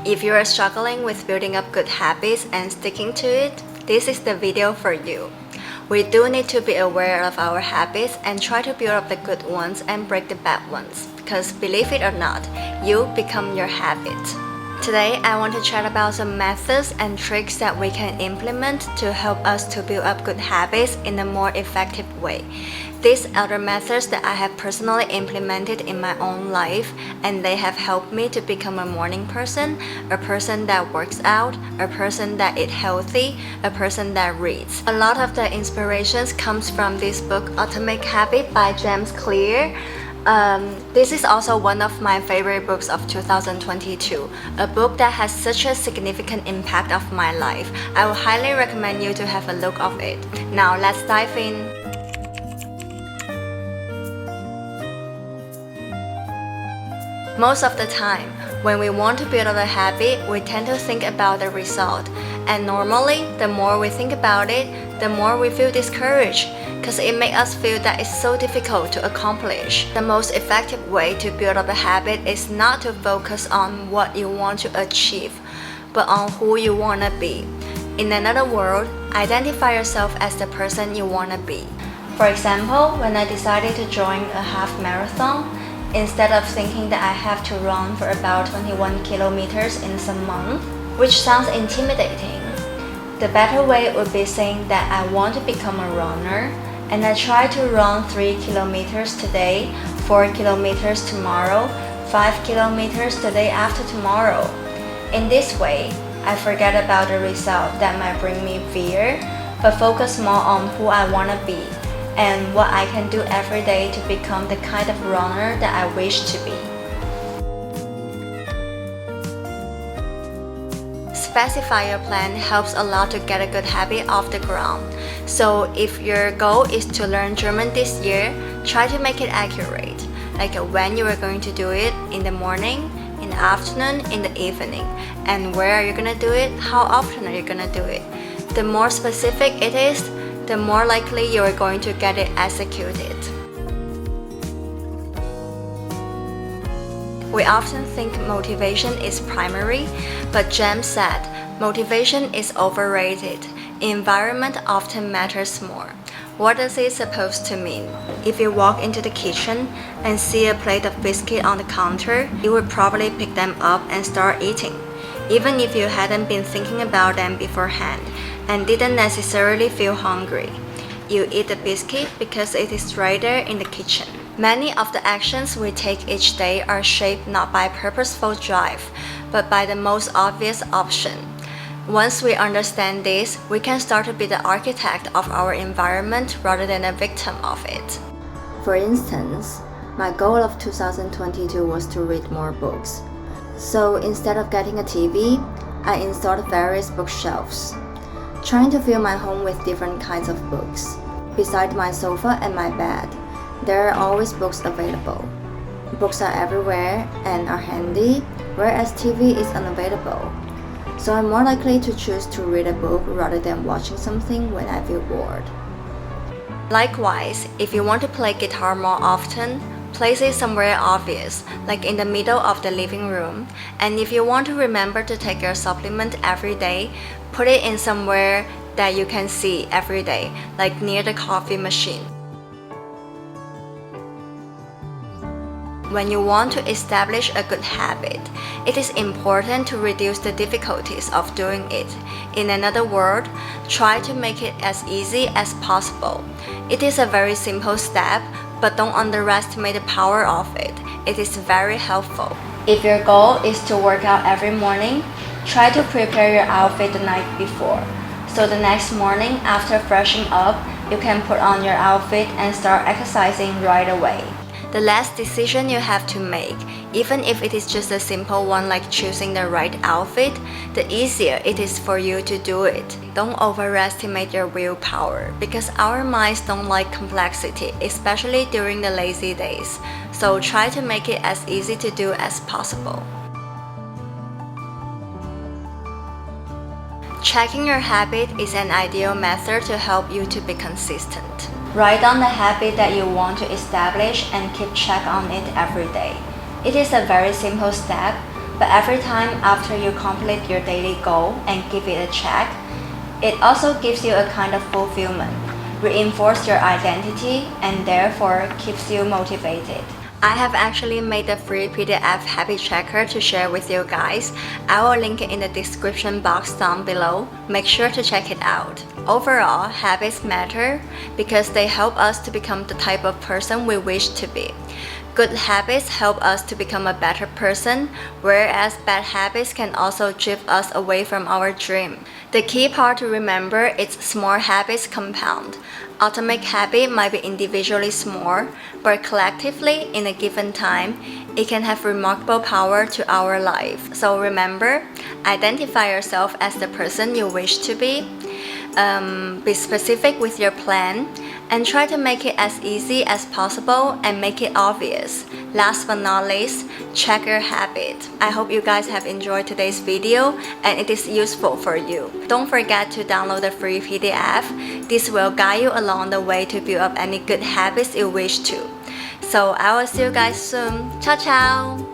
If you are struggling with building up good habits and sticking to it, this is the video for you. We do need to be aware of our habits and try to build up the good ones and break the bad ones, because believe it or not, you become your habit. Today, I want to chat about some methods and tricks that we can implement to help us to build up good habits in a more effective way. These are the methods that I have personally implemented in my own life, and they have helped me to become a morning person, a person that works out, a person that eats healthy, a person that reads. A lot of the inspirations comes from this book, Atomic Habits by James Clear. This is also one of my favorite books of 2022, a book that has such a significant impact of my life. I would highly recommend you to have a look of it. Now let's dive in. Most of the time, when we want to build up a habit, we tend to think about the result. And normally, the more we think about it, the more we feel discouraged, because it makes us feel that it's so difficult to accomplish. The most effective way to build up a habit is not to focus on what you want to achieve, but on who you want to be. In another word, identify yourself as the person you want to be. For example, when I decided to join a half marathon, instead of thinking that I have to run for about 21 kilometers in some month, which sounds intimidating, the better way would be saying that I want to become a runner, and I try to run 3 kilometers today, 4 kilometers tomorrow, 5 kilometers the day after tomorrow. In this way, I forget about the result that might bring me fear, but focus more on who I want to be and what I can do every day to become the kind of runner that I wish to be. Specify your plan helps a lot to get a good habit off the ground. So if your goal is to learn German this year, try to make it accurate, like when you are going to do it, in the morning, in the afternoon, in the evening, and where are you going to do it, how often are you going to do it. The more specific it is, the more likely you are going to get it executed. We often think motivation is primary, but James said motivation is overrated. Environment often matters more. What is it supposed to mean? If you walk into the kitchen and see a plate of biscuit on the counter, you would probably pick them up and start eating, even if you hadn't been thinking about them beforehand and didn't necessarily feel hungry. You eat the biscuit because it is right there in the kitchen. Many of the actions we take each day are shaped not by purposeful drive, but by the most obvious option. Once we understand this, we can start to be the architect of our environment rather than a victim of it. For instance, my goal of 2022 was to read more books. So instead of getting a TV, I installed various bookshelves, trying to fill my home with different kinds of books. Beside my sofa and my bed, there are always books available. Books are everywhere and are handy, whereas TV is unavailable. So I'm more likely to choose to read a book rather than watching something when I feel bored. Likewise, if you want to play guitar more often, place it somewhere obvious, like in the middle of the living room. And if you want to remember to take your supplement every day, put it in somewhere that you can see every day, like near the coffee machine. When you want to establish a good habit, it is important to reduce the difficulties of doing it. In another word, try to make it as easy as possible. It is a very simple step, but don't underestimate the power of it. It is very helpful. If your goal is to work out every morning, try to prepare your outfit the night before. So the next morning, after freshening up, you can put on your outfit and start exercising right away. The less decision you have to make, even if it is just a simple one like choosing the right outfit, the easier it is for you to do it. Don't overestimate your willpower, because our minds don't like complexity, especially during the lazy days. So try to make it as easy to do as possible. Checking your habit is an ideal method to help you to be consistent. Write down the habit that you want to establish and keep check on it every day. It is a very simple step, but every time after you complete your daily goal and give it a check, it also gives you a kind of fulfillment, reinforces your identity, and therefore keeps you motivated. I have actually made a free PDF habit tracker to share with you guys. I will link it in the description box down below. Make sure to check it out. Overall, habits matter because they help us to become the type of person we wish to be. Good habits help us to become a better person, whereas bad habits can also drift us away from our dream. The key part to remember is small habits compound. Atomic habit might be individually small, but collectively in a given time, it can have remarkable power to our life. So remember, identify yourself as the person you wish to be specific with your plan, and try to make it as easy as possible and make it obvious. Last but not least, check your habit. I hope you guys have enjoyed today's video and it is useful for you. Don't forget to download the free PDF. This will guide you along the way to build up any good habits you wish to. So I will see you guys soon. Ciao ciao!